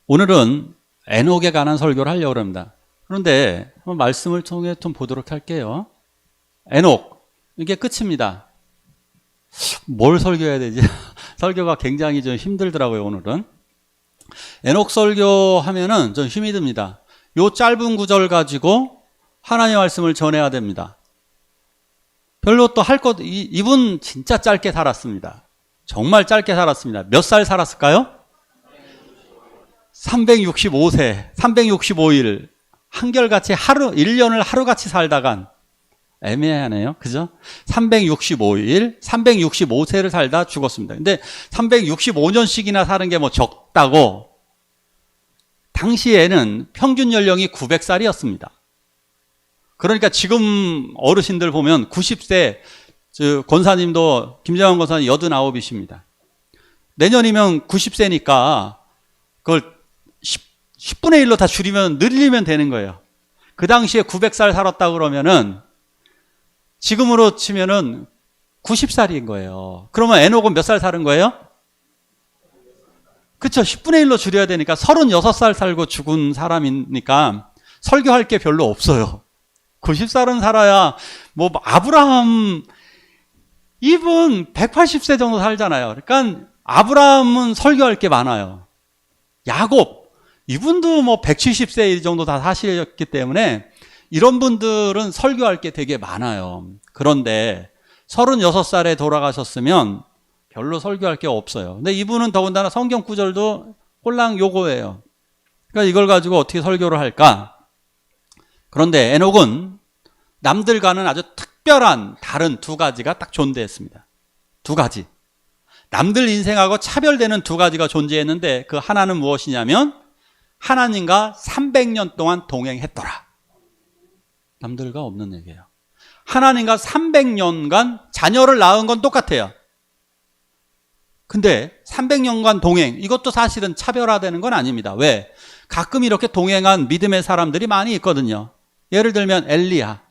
오늘은 에녹에 관한 설교를 하려고 합니다. 그런데 한번 말씀을 통해 좀 보도록 할게요. 에녹, 이게 끝입니다. 뭘 설교해야 되지? 설교가 굉장히 좀 힘들더라고요, 오늘은. 에녹 설교하면은 좀 힘이 듭니다. 요 짧은 구절 가지고 하나님의 말씀을 전해야 됩니다. 별로 또 할 것, 이분 진짜 짧게 살았습니다. 정말 짧게 살았습니다. 몇 살 살았을까요? 365세, 365일. 한결같이 1년을 하루같이 살다간, 애매하네요. 그죠? 365일, 365세를 살다 죽었습니다. 근데 365년씩이나 사는 게 뭐 적다고, 당시에는 평균 연령이 900살이었습니다. 그러니까 지금 어르신들 보면 90세, 권사님도, 김재환 권사님 89이십니다. 내년이면 90세니까 그걸 10분의 1로 다 줄이면, 늘리면 되는 거예요. 그 당시에 900살 살았다 그러면은 지금으로 치면은 90살인 거예요. 그러면 에녹은 몇 살 사는 거예요? 그쵸. 10분의 1로 줄여야 되니까 36살 살고 죽은 사람이니까 설교할 게 별로 없어요. 90살은 살아야, 뭐, 아브라함, 이분 180세 정도 살잖아요. 그러니까 아브라함은 설교할 게 많아요. 야곱, 이분도 뭐 170세 정도 다 사셨기 때문에 이런 분들은 설교할 게 되게 많아요. 그런데 36살에 돌아가셨으면 별로 설교할 게 없어요. 근데 이분은 더군다나 성경 구절도 꼴랑 요거예요. 그러니까 이걸 가지고 어떻게 설교를 할까? 그런데 에녹은 남들과는 아주 특별한 다른 두 가지가 딱 존재했습니다. 두 가지. 남들 인생하고 차별되는 두 가지가 존재했는데 그 하나는 무엇이냐면 하나님과 300년 동안 동행했더라. 남들과 없는 얘기예요. 하나님과 300년간 자녀를 낳은 건 똑같아요. 근데 300년간 동행, 이것도 사실은 차별화되는 건 아닙니다. 왜? 가끔 이렇게 동행한 믿음의 사람들이 많이 있거든요. 예를 들면 엘리야,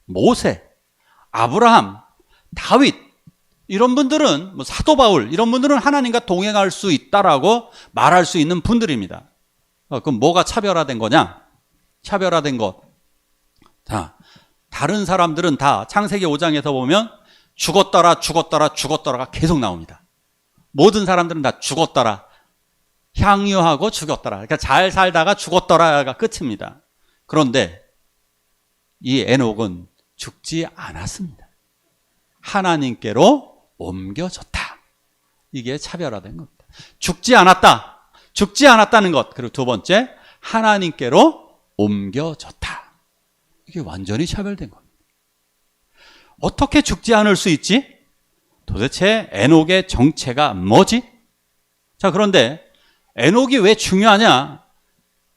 모세, 아브라함, 다윗, 이런 분들은, 뭐 사도 바울, 이런 분들은 하나님과 동행할 수 있다라고 말할 수 있는 분들입니다. 그럼 뭐가 차별화된 거냐? 차별화된 것. 자, 다른 사람들은 다 창세기 5장에서 보면 죽었더라, 죽었더라, 죽었더라가 계속 나옵니다. 모든 사람들은 다 죽었더라, 향유하고 죽었더라. 그러니까 잘 살다가 죽었더라가 끝입니다. 그런데 이 에녹은 죽지 않았습니다. 하나님께로 옮겨졌다. 이게 차별화된 겁니다. 죽지 않았다. 죽지 않았다는 것. 그리고 두 번째, 하나님께로 옮겨졌다. 이게 완전히 차별된 겁니다. 어떻게 죽지 않을 수 있지? 도대체 에녹의 정체가 뭐지? 자, 그런데 에녹이 왜 중요하냐?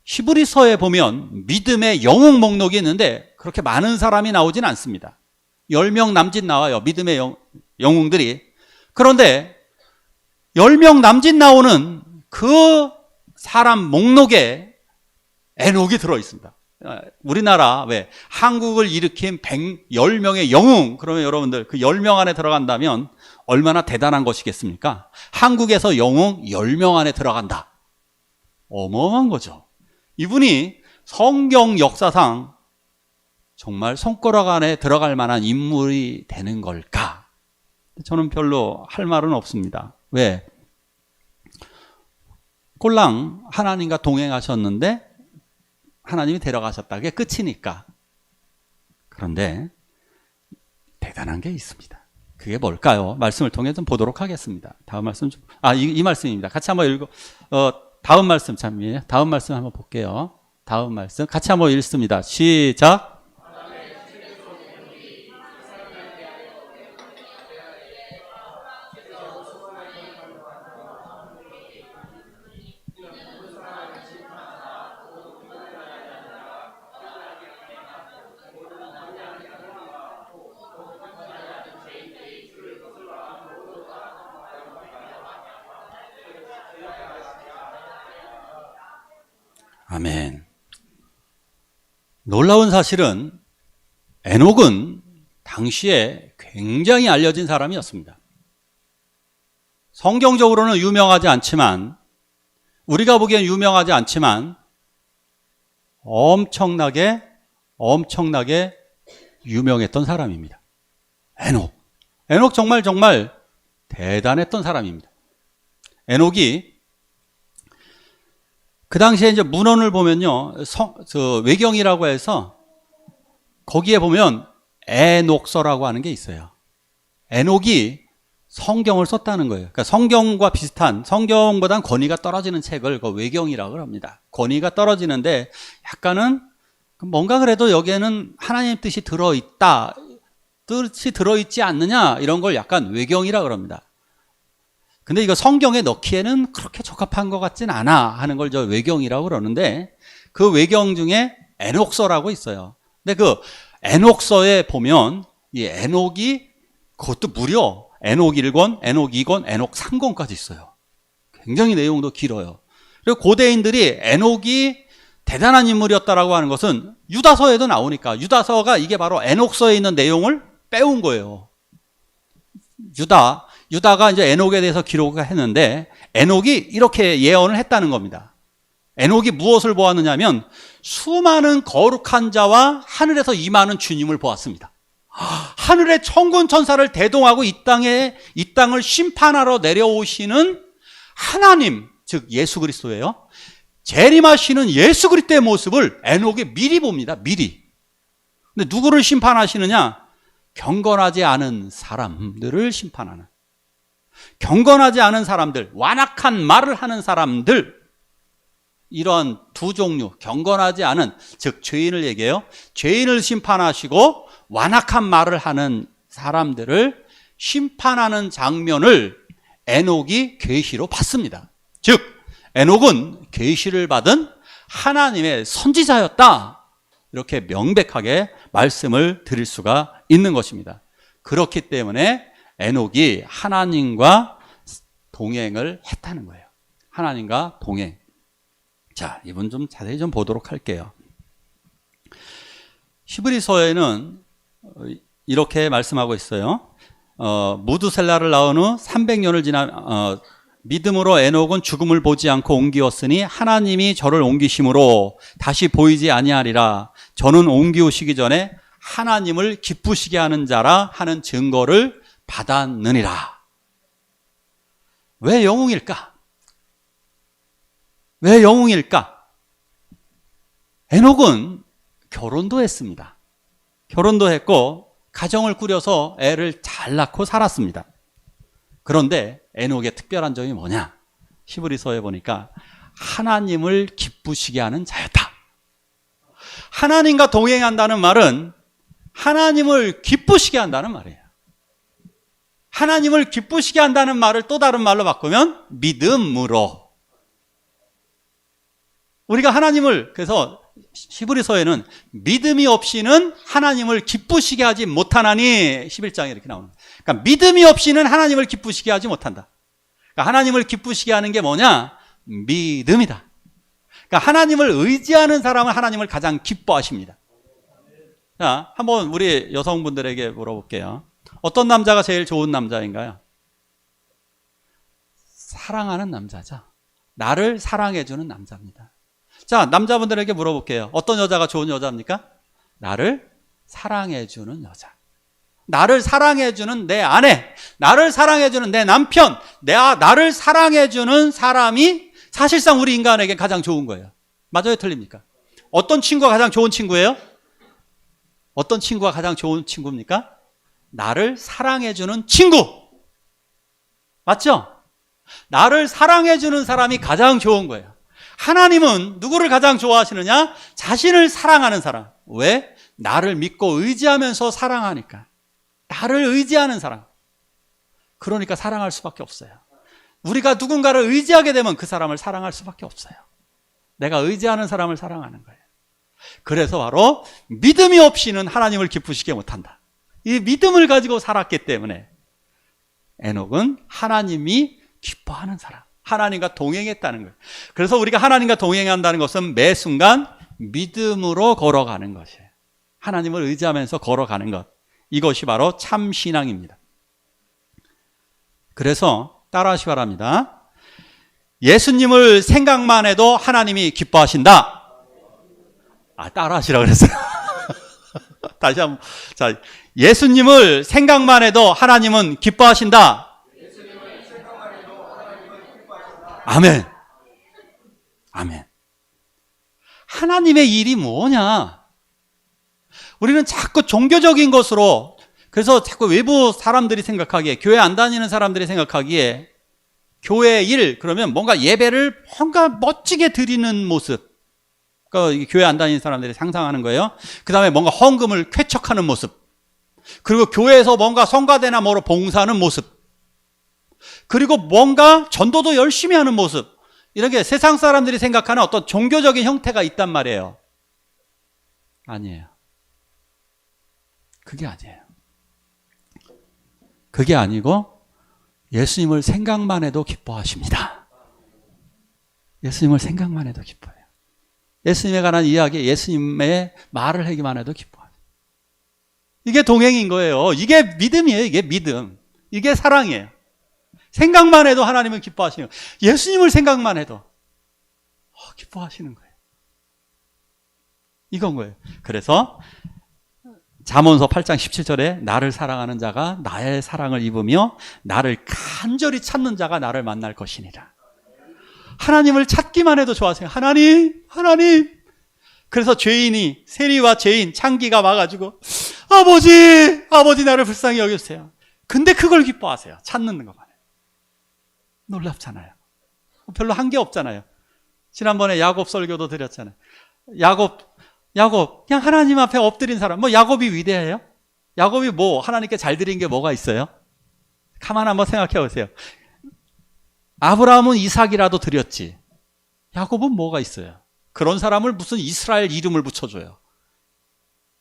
히브리서에 보면 믿음의 영웅 목록이 있는데 그렇게 많은 사람이 나오진 않습니다. 10명 남짓 나와요. 믿음의 영웅들이. 그런데 10명 남짓 나오는 그 사람 목록에 에녹이 들어있습니다. 우리나라 왜 한국을 일으킨 10명의 영웅, 그러면 여러분들 그 10명 안에 들어간다면 얼마나 대단한 것이겠습니까? 한국에서 영웅 10명 안에 들어간다. 어마어마한 거죠. 이분이 성경 역사상 정말 손가락 안에 들어갈 만한 인물이 되는 걸까? 저는 별로 할 말은 없습니다. 왜? 꼴랑 하나님과 동행하셨는데 하나님이 데려가셨다. 그게 끝이니까. 그런데 대단한 게 있습니다. 그게 뭘까요? 말씀을 통해 좀 보도록 하겠습니다. 다음 말씀 좀, 이 말씀입니다. 같이 한번 읽어, 다음 말씀 참이에요. 다음 말씀 한번 볼게요. 다음 말씀 같이 한번 읽습니다. 시작. 아멘. 놀라운 사실은 에녹은 당시에 굉장히 알려진 사람이었습니다. 성경적으로는 유명하지 않지만 우리가 보기엔 유명하지 않지만 엄청나게 유명했던 사람입니다. 에녹 정말 대단했던 사람입니다. 에녹이 그 당시에 이제 문헌을 보면요, 외경이라고 해서 거기에 보면 에녹서라고 하는 게 있어요. 에녹이 성경을 썼다는 거예요. 그러니까 성경과 비슷한, 성경보단 권위가 떨어지는 책을 그 외경이라고 합니다. 권위가 떨어지는데 약간은 뭔가 그래도 여기에는 하나님의 뜻이 들어있다, 뜻이 들어있지 않느냐, 이런 걸 약간 외경이라고 합니다. 근데 이거 성경에 넣기에는 그렇게 적합한 것 같진 않아 하는 걸 저 외경이라고 그러는데, 그 외경 중에 에녹서라고 있어요. 근데 그 에녹서에 보면 이 에녹이 그것도 무려 에녹 1권, 에녹 2권, 에녹 3권까지 있어요. 굉장히 내용도 길어요. 그리고 고대인들이 에녹이 대단한 인물이었다라고 하는 것은 유다서에도 나오니까, 유다서가 이게 바로 에녹서에 있는 내용을 빼온 거예요. 유다가 이제 에녹에 대해서 기록을 했는데, 에녹이 이렇게 예언을 했다는 겁니다. 에녹이 무엇을 보았느냐면 수많은 거룩한 자와 하늘에서 임하는 주님을 보았습니다. 하늘의 천군 천사를 대동하고 이 땅을 심판하러 내려오시는 하나님, 즉 예수 그리스도예요. 재림하시는 예수 그리스도의 모습을 에녹이 미리 봅니다. 미리. 근데 누구를 심판하시느냐? 경건하지 않은 사람들을 심판하는, 경건하지 않은 사람들, 완악한 말을 하는 사람들, 이런 두 종류, 경건하지 않은, 즉 죄인을 얘기해요. 죄인을 심판하시고 완악한 말을 하는 사람들을 심판하는 장면을 에녹이 계시로 봤습니다. 즉 에녹은 계시를 받은 하나님의 선지자였다, 이렇게 명백하게 말씀을 드릴 수가 있는 것입니다. 그렇기 때문에 에녹이 하나님과 동행을 했다는 거예요. 하나님과 동행. 자, 이분 좀 자세히 좀 보도록 할게요. 히브리서에는 이렇게 말씀하고 있어요. 무드셀라를 낳은 후 300년을 지난 믿음으로 에녹은 죽음을 보지 않고 옮기었으니 하나님이 저를 옮기심으로 다시 보이지 아니하리라. 저는 옮기우시기 전에 하나님을 기쁘시게 하는 자라 하는 증거를 받았느니라. 왜 영웅일까? 왜 영웅일까? 에녹은 결혼도 했습니다. 결혼도 했고 가정을 꾸려서 애를 잘 낳고 살았습니다. 그런데 에녹의 특별한 점이 뭐냐? 히브리서에 보니까 하나님을 기쁘시게 하는 자였다. 하나님과 동행한다는 말은 하나님을 기쁘시게 한다는 말이에요. 하나님을 기쁘시게 한다는 말을 또 다른 말로 바꾸면 믿음으로. 우리가 하나님을, 그래서 히브리서에는 믿음이 없이는 하나님을 기쁘시게 하지 못하나니 11장에 이렇게 나오는 거예요. 그러니까 믿음이 없이는 하나님을 기쁘시게 하지 못한다. 그러니까 하나님을 기쁘시게 하는 게 뭐냐? 믿음이다. 그러니까 하나님을 의지하는 사람은 하나님을 가장 기뻐하십니다. 자, 한번 우리 여성분들에게 물어볼게요. 어떤 남자가 제일 좋은 남자인가요? 사랑하는 남자죠. 나를 사랑해주는 남자입니다. 자, 남자분들에게 물어볼게요. 어떤 여자가 좋은 여자입니까? 나를 사랑해주는 여자. 나를 사랑해주는 내 아내, 나를 사랑해주는 내 남편, 나를 사랑해주는 사람이 사실상 우리 인간에게 가장 좋은 거예요. 맞아요? 틀립니까? 어떤 친구가 가장 좋은 친구예요? 어떤 친구가 가장 좋은 친구입니까? 나를 사랑해주는 친구. 맞죠? 나를 사랑해주는 사람이 가장 좋은 거예요. 하나님은 누구를 가장 좋아하시느냐? 자신을 사랑하는 사람. 왜? 나를 믿고 의지하면서 사랑하니까. 나를 의지하는 사람. 그러니까 사랑할 수밖에 없어요. 우리가 누군가를 의지하게 되면 그 사람을 사랑할 수밖에 없어요. 내가 의지하는 사람을 사랑하는 거예요. 그래서 바로 믿음이 없이는 하나님을 기쁘시게 못한다. 이 믿음을 가지고 살았기 때문에 에녹은 하나님이 기뻐하는 사람, 하나님과 동행했다는 거예요. 그래서 우리가 하나님과 동행한다는 것은 매 순간 믿음으로 걸어가는 것이에요. 하나님을 의지하면서 걸어가는 것, 이것이 바로 참 신앙입니다. 그래서 따라하시기 바랍니다. 예수님을 생각만 해도 하나님이 기뻐하신다. 따라 하시라 그랬어요. 다시 한번. 자, 예수님을 생각만 해도 하나님은 기뻐하신다. 아멘. 아멘. 하나님의 일이 뭐냐? 우리는 자꾸 종교적인 것으로, 그래서 자꾸 외부 사람들이 생각하기에, 교회 안 다니는 사람들이 생각하기에 교회 일, 그러면 뭔가 예배를 뭔가 멋지게 드리는 모습, 그러니까 교회 안 다니는 사람들이 상상하는 거예요. 그 다음에 뭔가 헌금을 쾌척하는 모습, 그리고 교회에서 뭔가 성가대나 뭐로 봉사하는 모습, 그리고 뭔가 전도도 열심히 하는 모습, 이런 게 세상 사람들이 생각하는 어떤 종교적인 형태가 있단 말이에요. 아니에요. 그게 아니에요. 그게 아니고 예수님을 생각만 해도 기뻐하십니다. 예수님을 생각만 해도 기뻐해요. 예수님에 관한 이야기, 예수님의 말을 하기만 해도 기뻐해요. 이게 동행인 거예요. 이게 믿음이에요. 이게 믿음. 이게 사랑이에요. 생각만 해도 하나님은 기뻐하시는 거예요. 예수님을 생각만 해도 기뻐하시는 거예요. 이건 거예요. 그래서 잠언서 8장 17절에 나를 사랑하는 자가 나의 사랑을 입으며 나를 간절히 찾는 자가 나를 만날 것이니라. 하나님을 찾기만 해도 좋아하세요. 하나님, 하나님. 그래서 죄인이, 세리와 죄인, 창기가 와가지고 아버지 나를 불쌍히 여겨주세요. 근데 그걸 기뻐하세요. 찾는 것만. 놀랍잖아요. 별로 한 게 없잖아요. 지난번에 야곱 설교도 드렸잖아요. 야곱 그냥 하나님 앞에 엎드린 사람. 뭐 야곱이 위대해요? 야곱이 뭐 하나님께 잘 드린 게 뭐가 있어요? 가만 한번 생각해 보세요. 아브라함은 이삭이라도 드렸지. 야곱은 뭐가 있어요? 그런 사람을 무슨 이스라엘 이름을 붙여줘요.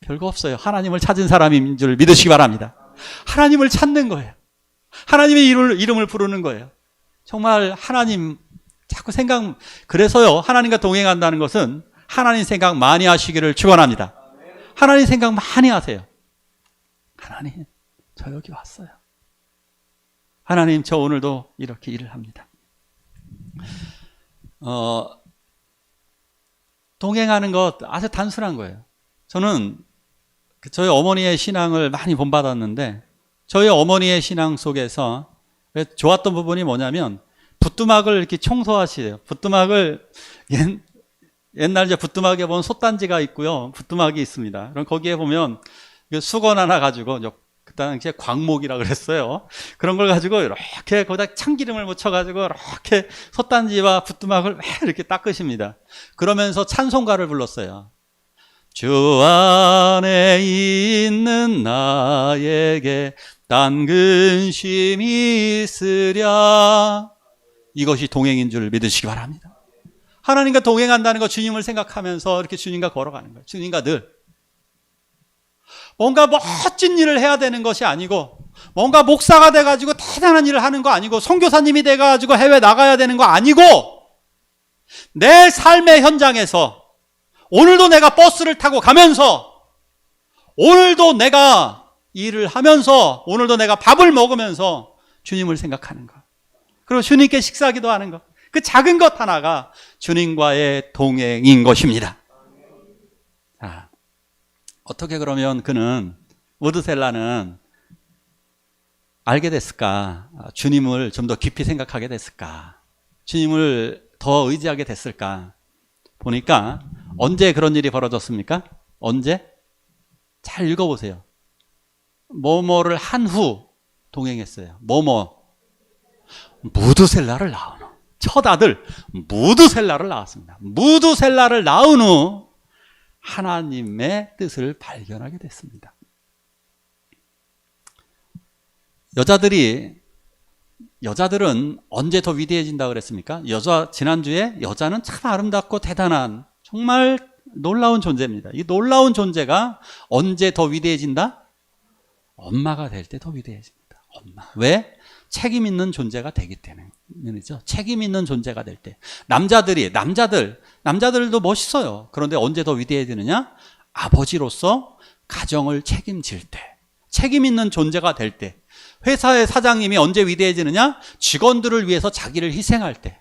별거 없어요. 하나님을 찾은 사람인 줄 믿으시기 바랍니다. 하나님을 찾는 거예요. 하나님의 이름을 부르는 거예요. 정말 하나님 자꾸 그래서요, 하나님과 동행한다는 것은 하나님 생각 많이 하시기를 축원합니다. 하나님 생각 많이 하세요. 하나님, 저 여기 왔어요. 하나님, 저 오늘도 이렇게 일을 합니다. 동행하는 것 아주 단순한 거예요. 저는 저희 어머니의 신앙을 많이 본받았는데, 저희 어머니의 신앙 속에서 좋았던 부분이 뭐냐면, 부뚜막을 이렇게 청소하시래요. 부뚜막을, 옛날 이제 부뚜막에 보면 솥단지가 있고요. 부뚜막이 있습니다. 그럼 거기에 보면 수건 하나 가지고, 그 당시에 광목이라 그랬어요. 그런 걸 가지고 이렇게 거기다 참기름을 묻혀가지고 이렇게 솥단지와 부뚜막을 이렇게 닦으십니다. 그러면서 찬송가를 불렀어요. 주 안에 있는 나에게 딴 근심이 있으랴. 이것이 동행인 줄 믿으시기 바랍니다. 하나님과 동행한다는 거, 주님을 생각하면서 이렇게 주님과 걸어가는 거예요. 주님과 늘. 뭔가 멋진 일을 해야 되는 것이 아니고, 뭔가 목사가 돼가지고 대단한 일을 하는 거 아니고, 선교사님이 돼가지고 해외 나가야 되는 거 아니고, 내 삶의 현장에서 오늘도 내가 버스를 타고 가면서, 오늘도 내가 일을 하면서, 오늘도 내가 밥을 먹으면서 주님을 생각하는 것. 그리고 주님께 식사기도 하는 것. 그 작은 것 하나가 주님과의 동행인 것입니다. 자, 어떻게 그러면 우드셀라는 알게 됐을까? 주님을 좀 더 깊이 생각하게 됐을까? 주님을 더 의지하게 됐을까? 보니까 언제 그런 일이 벌어졌습니까? 언제? 잘 읽어보세요. 뭐뭐를 한 후 동행했어요. 무드셀라를 낳은 후. 첫 아들 무드셀라를 낳았습니다. 무드셀라를 낳은 후 하나님의 뜻을 발견하게 됐습니다. 여자들은 언제 더 위대해진다 그랬습니까? 지난주에 여자는 참 아름답고 대단한 정말 놀라운 존재입니다. 이 놀라운 존재가 언제 더 위대해진다? 엄마가 될 때 더 위대해집니다. 엄마. 왜? 책임 있는 존재가 되기 때문이죠. 책임 있는 존재가 될 때. 남자들도 멋있어요. 그런데 언제 더 위대해지느냐? 아버지로서 가정을 책임질 때. 책임 있는 존재가 될 때. 회사의 사장님이 언제 위대해지느냐? 직원들을 위해서 자기를 희생할 때.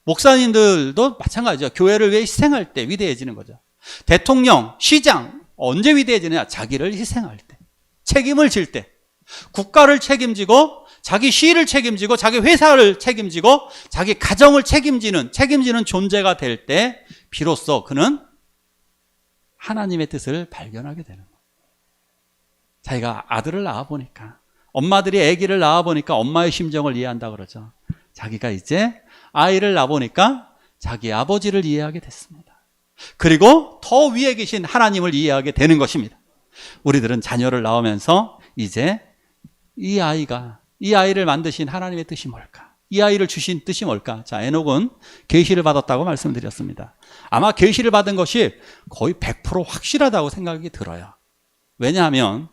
목사님들도 마찬가지죠. 교회를 위해 희생할 때 위대해지는 거죠. 대통령, 시장 언제 위대해지느냐? 자기를 희생할 때, 책임을 질 때, 국가를 책임지고 자기 시를 책임지고 자기 회사를 책임지고 자기 가정을 책임지는 존재가 될 때 비로소 그는 하나님의 뜻을 발견하게 되는 거예요. 자기가 아들을 낳아보니까, 엄마들이 아기를 낳아보니까 엄마의 심정을 이해한다 그러죠. 자기가 이제 아이를 낳아보니까 자기 아버지를 이해하게 됐습니다. 그리고 더 위에 계신 하나님을 이해하게 되는 것입니다. 우리들은 자녀를 낳으면서 이제 이 아이를 만드신 하나님의 뜻이 뭘까? 이 아이를 주신 뜻이 뭘까? 자, 에녹은 계시를 받았다고 말씀드렸습니다. 아마 계시를 받은 것이 거의 100% 확실하다고 생각이 들어요. 왜냐하면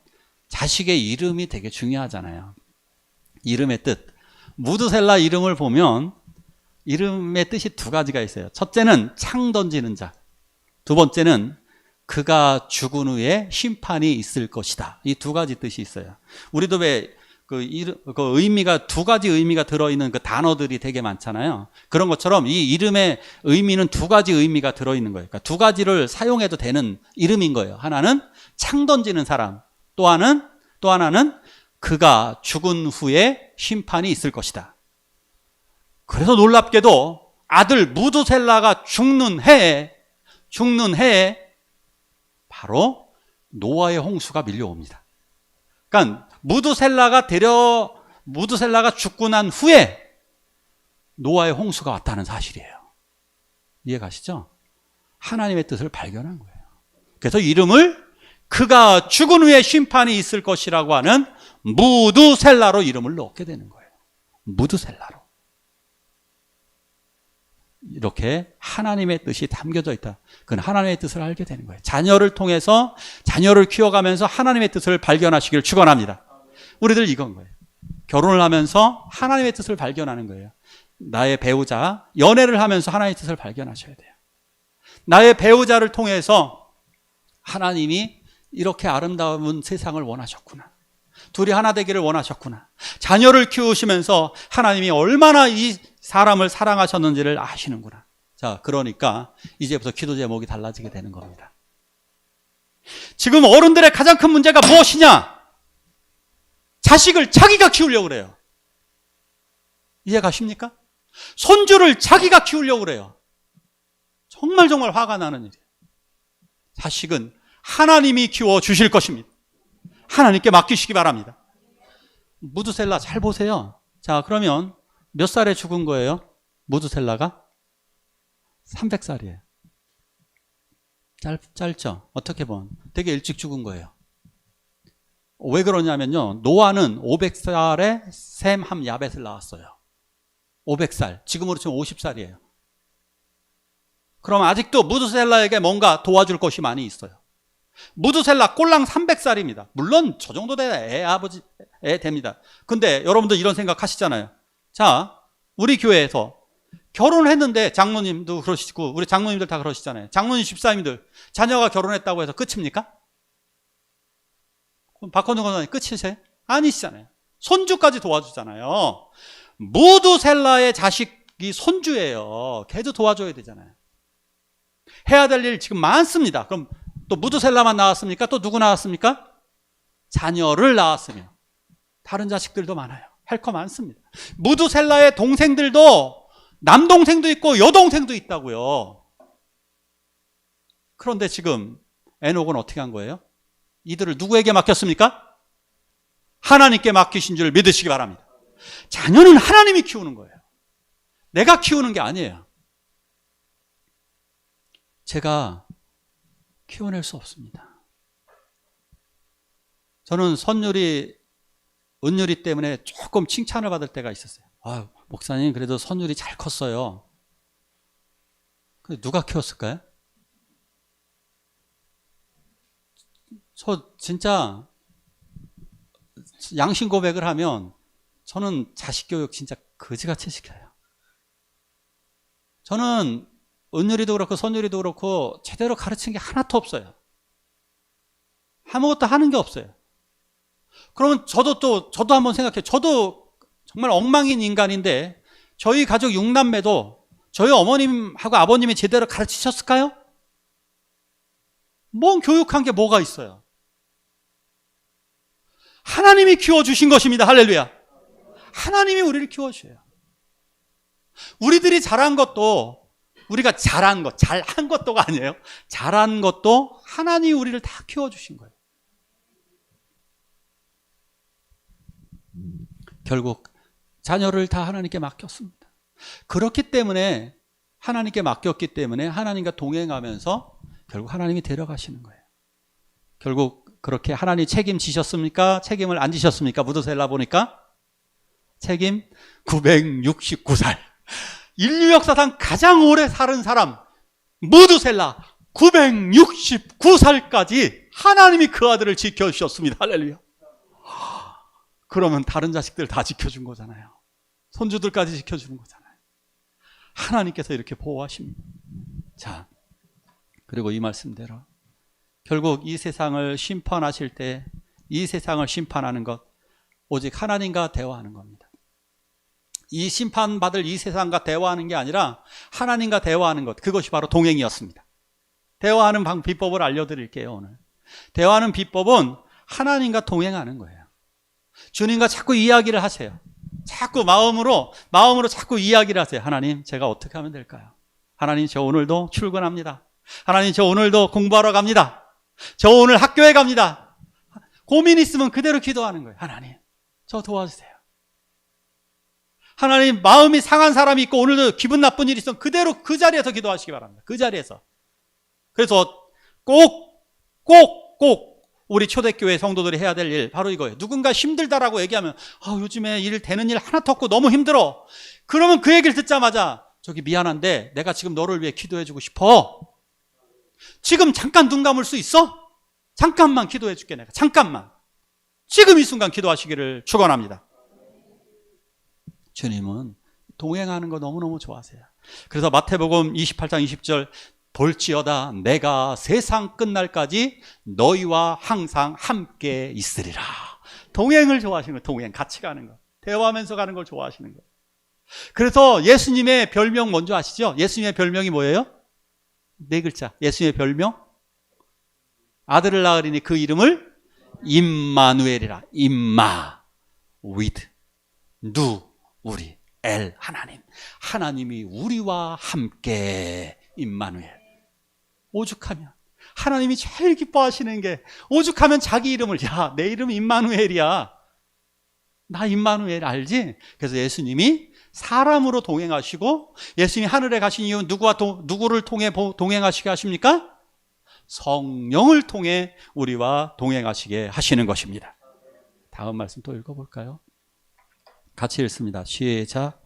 자식의 이름이 되게 중요하잖아요. 이름의 뜻. 무드셀라 이름을 보면 이름의 뜻이 두 가지가 있어요. 첫째는 창 던지는 자. 두 번째는 그가 죽은 후에 심판이 있을 것이다. 이 두 가지 뜻이 있어요. 우리도 왜 그 의미가 두 가지 의미가 들어있는 그 단어들이 되게 많잖아요. 그런 것처럼 이 이름의 의미는 두 가지 의미가 들어있는 거예요. 그러니까 두 가지를 사용해도 되는 이름인 거예요. 하나는 창 던지는 사람, 또 하나는 그가 죽은 후에 심판이 있을 것이다. 그래서 놀랍게도 아들 무드셀라가 죽는 해에 바로 노아의 홍수가 밀려옵니다. 그러니까 무드셀라가 죽고 난 후에 노아의 홍수가 왔다는 사실이에요. 이해가시죠? 하나님의 뜻을 발견한 거예요. 그래서 이름을 그가 죽은 후에 심판이 있을 것이라고 하는 무드셀라로 이름을 넣게 되는 거예요. 무드셀라로. 이렇게 하나님의 뜻이 담겨져 있다. 그건 하나님의 뜻을 알게 되는 거예요. 자녀를 통해서 자녀를 키워가면서 하나님의 뜻을 발견하시기를 축원합니다. 우리들 이건 거예요. 결혼을 하면서 하나님의 뜻을 발견하는 거예요. 나의 배우자, 연애를 하면서 하나님의 뜻을 발견하셔야 돼요. 나의 배우자를 통해서 하나님이 이렇게 아름다운 세상을 원하셨구나. 둘이 하나 되기를 원하셨구나. 자녀를 키우시면서 하나님이 얼마나 이 사람을 사랑하셨는지를 아시는구나. 자, 그러니까 이제부터 기도 제목이 달라지게 되는 겁니다. 지금 어른들의 가장 큰 문제가 무엇이냐? 자식을 자기가 키우려고 그래요. 이해 가십니까? 손주를 자기가 키우려고 그래요. 정말 화가 나는 일이에요. 자식은 하나님이 키워주실 것입니다. 하나님께 맡기시기 바랍니다. 무드셀라 잘 보세요. 자, 그러면 몇 살에 죽은 거예요? 무드셀라가? 300살이에요. 짧죠? 어떻게 보면 되게 일찍 죽은 거예요. 왜 그러냐면요, 노아는 500살에 셈, 함, 야벳을 낳았어요. 500살, 지금으로 치면 50살이에요. 그럼 아직도 무드셀라에게 뭔가 도와줄 것이 많이 있어요. 무드셀라 꼴랑 300살입니다. 물론 저 정도 돼야 애 됩니다. 근데 여러분들 이런 생각 하시잖아요. 자, 우리 교회에서 결혼을 했는데, 장로님도 그러시고 우리 장로님들 다 그러시잖아요. 장로님 집사님들 자녀가 결혼했다고 해서 끝입니까? 그럼 박헌중 권사님 끝이세요? 아니시잖아요. 손주까지 도와주잖아요. 무드셀라의 자식이 손주예요. 걔도 도와줘야 되잖아요. 해야 될 일 지금 많습니다. 그럼 또 무드셀라만 나왔습니까? 또 누구 나왔습니까? 자녀를 낳았으면 다른 자식들도 많아요. 할 거 많습니다. 무드셀라의 동생들도 남동생도 있고 여동생도 있다고요. 그런데 지금 에녹은 어떻게 한 거예요? 이들을 누구에게 맡겼습니까? 하나님께 맡기신 줄 믿으시기 바랍니다. 자녀는 하나님이 키우는 거예요. 내가 키우는 게 아니에요. 제가 키워낼 수 없습니다. 저는 은율이 때문에 조금 칭찬을 받을 때가 있었어요. 아, 목사님 그래도 선율이 잘 컸어요. 누가 키웠을까요? 저 진짜 양심 고백을 하면 저는 자식 교육 진짜 거지같이 시켜요. 저는 은율이도 그렇고 선율이도 그렇고 제대로 가르친 게 하나도 없어요. 아무것도 하는 게 없어요. 그러면 저도 한번 생각해요. 저도 정말 엉망인 인간인데 저희 가족 6남매도 저희 어머님하고 아버님이 제대로 가르치셨을까요? 뭔 교육한 게 뭐가 있어요? 하나님이 키워주신 것입니다. 할렐루야. 하나님이 우리를 키워주셔요. 우리들이 잘한 것도, 우리가 잘한 것, 잘한 것도가 아니에요. 잘한 것도 하나님이 우리를 다 키워주신 거예요. 결국 자녀를 다 하나님께 맡겼습니다. 그렇기 때문에, 하나님께 맡겼기 때문에 하나님과 동행하면서 결국 하나님이 데려가시는 거예요. 결국 그렇게 하나님 책임지셨습니까? 책임을 안 지셨습니까? 무드셀라 보니까 책임 969살. 인류 역사상 가장 오래 사는 사람 무드셀라 969살까지 하나님이 그 아들을 지켜주셨습니다. 할렐루야. 그러면 다른 자식들 다 지켜준 거잖아요. 손주들까지 지켜주는 거잖아요. 하나님께서 이렇게 보호하십니다. 자, 그리고 이 말씀대로 결국 이 세상을 심판하실 때 이 세상을 심판하는 것 오직 하나님과 대화하는 겁니다. 이 심판받을 이 세상과 대화하는 게 아니라 하나님과 대화하는 것, 그것이 바로 동행이었습니다. 대화하는 비법을 알려드릴게요. 오늘 대화하는 비법은 하나님과 동행하는 거예요. 주님과 자꾸 이야기를 하세요. 자꾸 마음으로 자꾸 이야기를 하세요. 하나님, 제가 어떻게 하면 될까요? 하나님, 저 오늘도 출근합니다. 하나님, 저 오늘도 공부하러 갑니다. 저 오늘 학교에 갑니다. 고민 있으면 그대로 기도하는 거예요. 하나님, 저 도와주세요. 하나님, 마음이 상한 사람이 있고 오늘도 기분 나쁜 일이 있으면 그대로 그 자리에서 기도하시기 바랍니다. 그 자리에서. 그래서 꼭 우리 초대교회 성도들이 해야 될 일 바로 이거예요. 누군가 힘들다라고 얘기하면 요즘에 되는 일 하나도 없고 너무 힘들어. 그러면 그 얘기를 듣자마자 저기 미안한데 내가 지금 너를 위해 기도해주고 싶어. 지금 잠깐 눈 감을 수 있어? 잠깐만 기도해줄게 내가. 잠깐만. 지금 이 순간 기도하시기를 축원합니다. 주님은 동행하는 거 너무너무 좋아하세요. 그래서 마태복음 28장 20절 볼지어다 내가 세상 끝날까지 너희와 항상 함께 있으리라. 동행을 좋아하시는 거예요. 동행, 같이 가는 거. 대화하면서 가는 걸 좋아하시는 거예요. 그래서 예수님의 별명 뭔지 아시죠? 예수님의 별명이 뭐예요? 4글자. 예수님의 별명? 아들을 낳으리니 그 이름을 임마누엘이라. 임마, with, 누, 우리, 엘, 하나님. 하나님이 우리와 함께. 임마누엘. 오죽하면 하나님이 제일 기뻐하시는 게 오죽하면 자기 이름을 내 이름 임마누엘이야. 나 임마누엘 알지? 그래서 예수님이 사람으로 동행하시고 예수님이 하늘에 가신 이유 누구를 통해 동행하시게 하십니까? 성령을 통해 우리와 동행하시게 하시는 것입니다. 다음 말씀 또 읽어볼까요? 같이 읽습니다. 시작.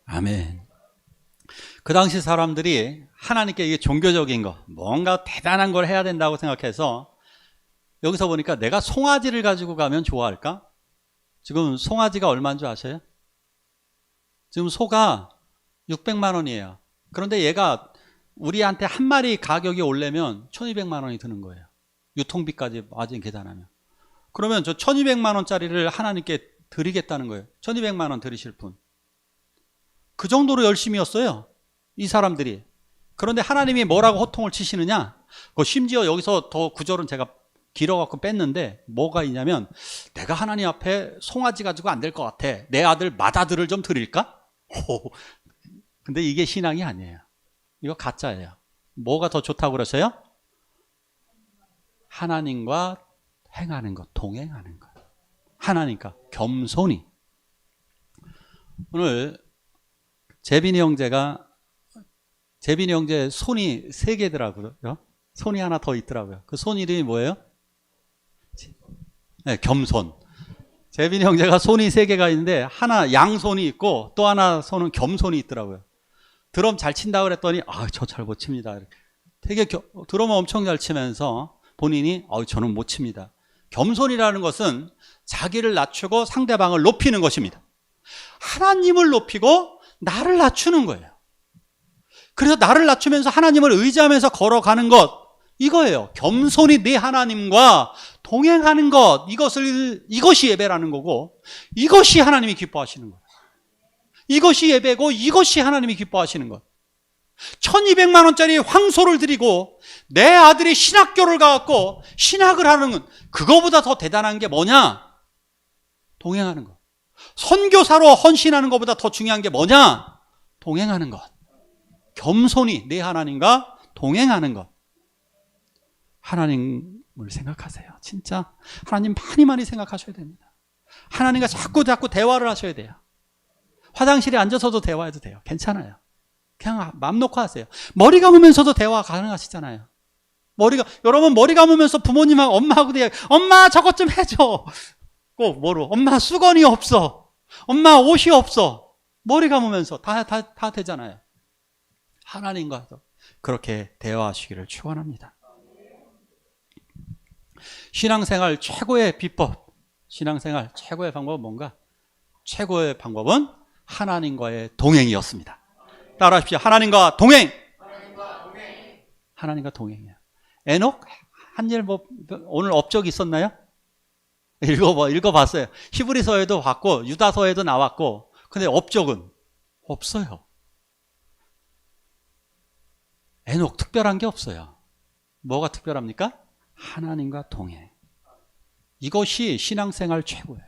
아멘. 그 당시 사람들이 하나님께 이게 종교적인 거, 뭔가 대단한 걸 해야 된다고 생각해서 여기서 보니까 내가 송아지를 가지고 가면 좋아할까? 지금 송아지가 얼마인 줄 아세요? 지금 소가 600만 원이에요. 그런데 얘가 우리한테 한 마리 가격이 오르면 1200만 원이 드는 거예요. 유통비까지 맞은 계산하면. 그러면 저 1200만 원짜리를 하나님께 드리겠다는 거예요. 1200만 원 드리실 분. 그 정도로 열심이었어요. 이 사람들이. 그런데 하나님이 뭐라고 호통을 치시느냐? 심지어 여기서 더 구절은 제가 길어갖고 뺐는데 뭐가 있냐면 내가 하나님 앞에 송아지 가지고 안 될 것 같아. 내 아들 맏아들을 좀 드릴까? 근데 이게 신앙이 아니에요. 이거 가짜예요. 뭐가 더 좋다고 그러세요? 하나님과 행하는 것, 동행하는 것. 하나님과 겸손히. 오늘 재빈이 형제 손이 3개더라고요. 손이 하나 더 있더라고요. 그 손 이름이 뭐예요? 네, 겸손. 재빈이 형제가 손이 3개가 있는데 하나 양손이 있고 또 하나 손은 겸손이 있더라고요. 드럼 잘 친다고 그랬더니 저 잘 못 칩니다. 되게 드럼을 엄청 잘 치면서 본인이 저는 못 칩니다. 겸손이라는 것은 자기를 낮추고 상대방을 높이는 것입니다. 하나님을 높이고 나를 낮추는 거예요. 그래서 나를 낮추면서 하나님을 의지하면서 걸어가는 것, 이거예요. 겸손히 내 하나님과 동행하는 것, 이것이 예배라는 거고, 이것이 하나님이 기뻐하시는 거예요. 이것이 예배고, 이것이 하나님이 기뻐하시는 것. 1200만 원짜리 황소를 드리고 내 아들이 신학교를 가갖고 신학을 하는 건, 그거보다 더 대단한 게 뭐냐? 동행하는 것. 선교사로 헌신하는 것보다 더 중요한 게 뭐냐? 동행하는 것. 겸손히 내 하나님과 동행하는 것. 하나님을 생각하세요. 진짜 하나님 많이 생각하셔야 됩니다. 하나님과 자꾸 대화를 하셔야 돼요. 화장실에 앉아서도 대화해도 돼요. 괜찮아요. 그냥 맘 놓고 하세요. 머리 감으면서도 대화 가능하시잖아요. 여러분 머리 감으면서 부모님하고 엄마하고 대화, 엄마 저것 좀 해줘. 꼭 뭐로? 엄마 수건이 없어. 엄마 옷이 없어. 머리 감으면서 다 되잖아요. 하나님과도 그렇게 대화하시기를 축원합니다. 신앙생활 최고의 비법, 신앙생활 최고의 방법은 뭔가? 최고의 방법은 하나님과의 동행이었습니다. 따라하십시오. 하나님과 동행. 하나님과 동행이에요. 에녹? 한일 오늘 업적이 있었나요? 읽어봤어요. 히브리서에도 봤고 유다서에도 나왔고, 근데 업적은 없어요. 에녹 특별한 게 없어요. 뭐가 특별합니까? 하나님과 동행. 이것이 신앙생활 최고예요.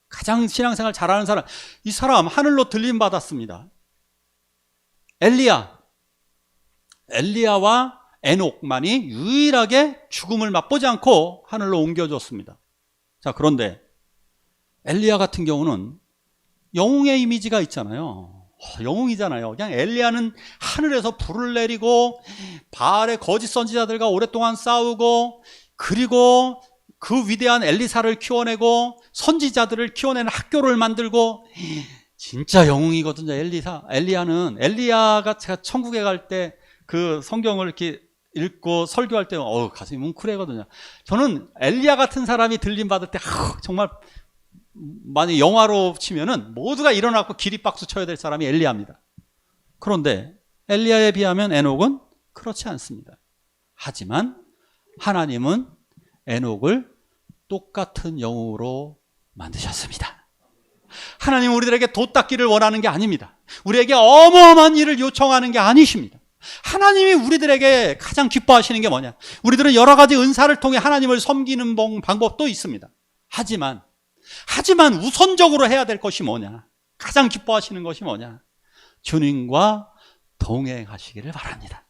가장 신앙생활 잘하는 사람, 이 사람 하늘로 들림 받았습니다. 엘리야와 에녹만이 유일하게 죽음을 맛보지 않고 하늘로 옮겨졌습니다. 자, 그런데 엘리야 같은 경우는 영웅의 이미지가 있잖아요. 영웅이잖아요. 그냥 엘리야는 하늘에서 불을 내리고 바알의 거짓 선지자들과 오랫동안 싸우고, 그리고 그 위대한 엘리사를 키워내고 선지자들을 키워내는 학교를 만들고, 진짜 영웅이거든요. 엘리야가 제가 천국에 갈 때 그 성경을 이렇게 읽고 설교할 때 가슴이 뭉클하거든요. 저는 엘리야 같은 사람이 들림 받을 때 정말, 만약 영화로 치면은 모두가 일어나고 기립박수 쳐야 될 사람이 엘리야입니다. 그런데 엘리야에 비하면 에녹은 그렇지 않습니다. 하지만 하나님은 에녹을 똑같은 영웅으로 만드셨습니다. 하나님은 우리들에게 돛 닦기를 원하는 게 아닙니다. 우리에게 어마어마한 일을 요청하는 게 아니십니다. 하나님이 우리들에게 가장 기뻐하시는 게 뭐냐? 우리들은 여러 가지 은사를 통해 하나님을 섬기는 방법도 있습니다. 하지만 우선적으로 해야 될 것이 뭐냐? 가장 기뻐하시는 것이 뭐냐? 주님과 동행하시기를 바랍니다.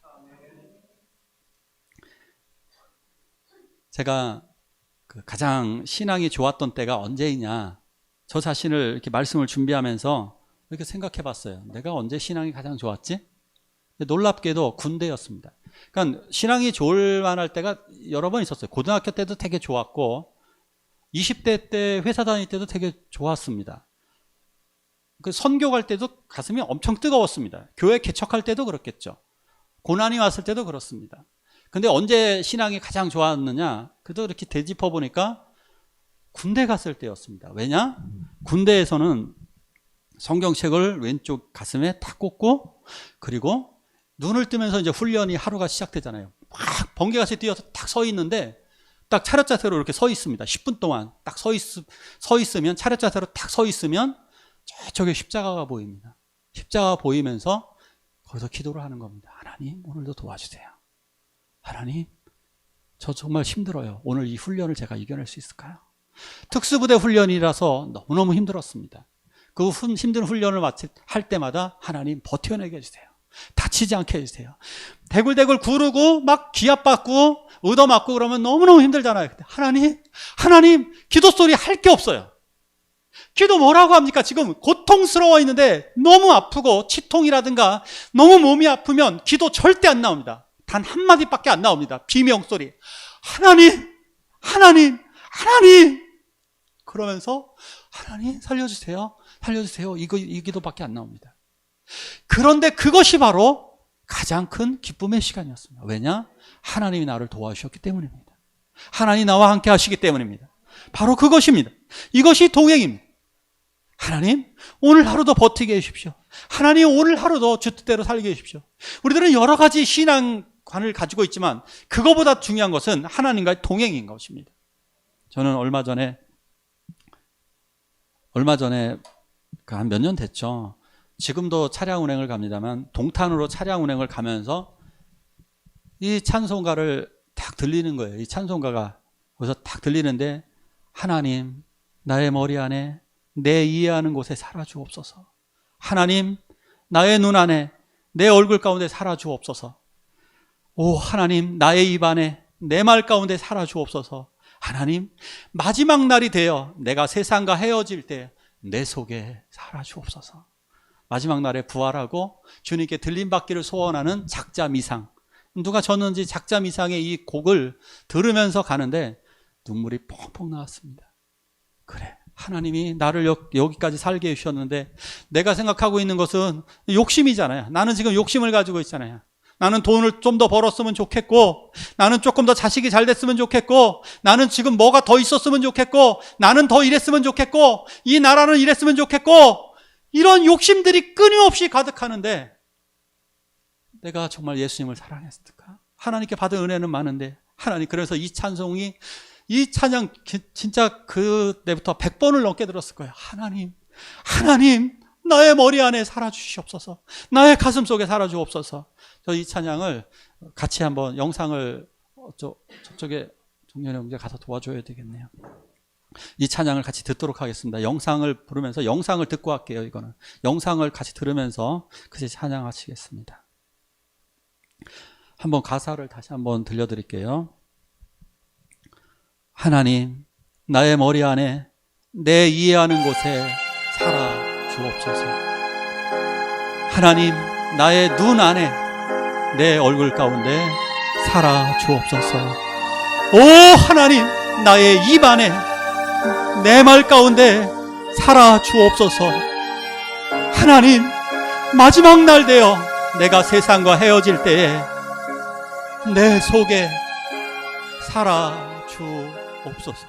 제가 가장 신앙이 좋았던 때가 언제이냐? 저 자신을 이렇게 말씀을 준비하면서 이렇게 생각해 봤어요. 내가 언제 신앙이 가장 좋았지? 놀랍게도 군대였습니다. 그러니까 신앙이 좋을 만할 때가 여러 번 있었어요. 고등학교 때도 되게 좋았고, 20대 때 회사 다닐 때도 되게 좋았습니다. 그 선교 갈 때도 가슴이 엄청 뜨거웠습니다. 교회 개척할 때도 그렇겠죠. 고난이 왔을 때도 그렇습니다. 근데 언제 신앙이 가장 좋았느냐? 그래도 이렇게 되짚어 보니까 군대 갔을 때였습니다. 왜냐? 군대에서는 성경책을 왼쪽 가슴에 탁 꽂고, 그리고 눈을 뜨면서 이제 훈련이 하루가 시작되잖아요. 막 번개같이 뛰어서 딱 서 있는데, 딱 차렷 자세로 이렇게 서 있습니다. 10분 동안 딱 서 있으면, 차렷 자세로 딱 서 있으면 저쪽에 십자가가 보입니다. 십자가가 보이면서 거기서 기도를 하는 겁니다. 하나님, 오늘도 도와주세요. 하나님, 저 정말 힘들어요. 오늘 이 훈련을 제가 이겨낼 수 있을까요? 특수부대 훈련이라서 너무너무 힘들었습니다. 그 힘든 훈련을 할 때마다 하나님 버텨내게 해주세요. 다치지 않게 해주세요. 대굴대굴 구르고 막 기압받고 얻어맞고 그러면 너무너무 힘들잖아요. 하나님, 기도 소리 할 게 없어요. 기도 뭐라고 합니까? 지금 고통스러워 있는데, 너무 아프고 치통이라든가 너무 몸이 아프면 기도 절대 안 나옵니다. 단 한마디밖에 안 나옵니다. 비명소리. 하나님 그러면서 하나님 살려주세요. 이 기도밖에 안 나옵니다. 그런데 그것이 바로 가장 큰 기쁨의 시간이었습니다. 왜냐? 하나님이 나를 도와주셨기 때문입니다. 하나님이 나와 함께 하시기 때문입니다. 바로 그것입니다. 이것이 동행입니다. 하나님, 오늘 하루도 버티게 해주십시오. 하나님, 오늘 하루도 주 뜻대로 살게 해주십시오. 우리들은 여러 가지 신앙관을 가지고 있지만 그거보다 중요한 것은 하나님과의 동행인 것입니다. 저는 얼마 전에 한 몇 년 됐죠. 지금도 차량 운행을 갑니다만 동탄으로 차량 운행을 가면서 이 찬송가를 딱 들리는 거예요. 이 찬송가가 그래서 딱 들리는데, 하나님, 나의 머리 안에 내 이해하는 곳에 살아주옵소서. 하나님, 나의 눈 안에 내 얼굴 가운데 살아주옵소서. 오 하나님, 나의 입 안에 내 말 가운데 살아주옵소서. 하나님, 마지막 날이 되어 내가 세상과 헤어질 때 내 속에 살아주옵소서. 마지막 날에 부활하고 주님께 들림받기를 소원하는 작자미상. 누가 줬는지 작자미상의 이 곡을 들으면서 가는데 눈물이 펑펑 나왔습니다. 그래, 하나님이 나를 여기까지 살게 해주셨는데 내가 생각하고 있는 것은 욕심이잖아요. 나는 지금 욕심을 가지고 있잖아요. 나는 돈을 좀 더 벌었으면 좋겠고, 나는 조금 더 자식이 잘 됐으면 좋겠고, 나는 지금 뭐가 더 있었으면 좋겠고, 나는 더 이랬으면 좋겠고, 이 나라는 이랬으면 좋겠고, 이런 욕심들이 끊임없이 가득하는데 내가 정말 예수님을 사랑했을까? 하나님께 받은 은혜는 많은데 하나님, 그래서 이 찬양 진짜 그때부터 100번을 넘게 들었을 거예요. 하나님, 나의 머리 안에 살아주시옵소서. 나의 가슴 속에 살아주옵소서. 저 이 찬양을 같이 한번 영상을 저쪽에 정연이 형제 가서 도와줘야 되겠네요. 이 찬양을 같이 듣도록 하겠습니다. 영상을 부르면서 영상을 듣고 할게요. 이거는 영상을 같이 들으면서 같이 찬양하시겠습니다. 한번 가사를 다시 한번 들려드릴게요. 하나님, 나의 머리 안에 내 이해하는 곳에 살아 주옵소서. 하나님, 나의 눈 안에 내 얼굴 가운데 살아 주옵소서. 오 하나님, 나의 입 안에 내 말 가운데 살아 주옵소서. 하나님, 마지막 날 되어 내가 세상과 헤어질 때에 내 속에 살아 주옵소서.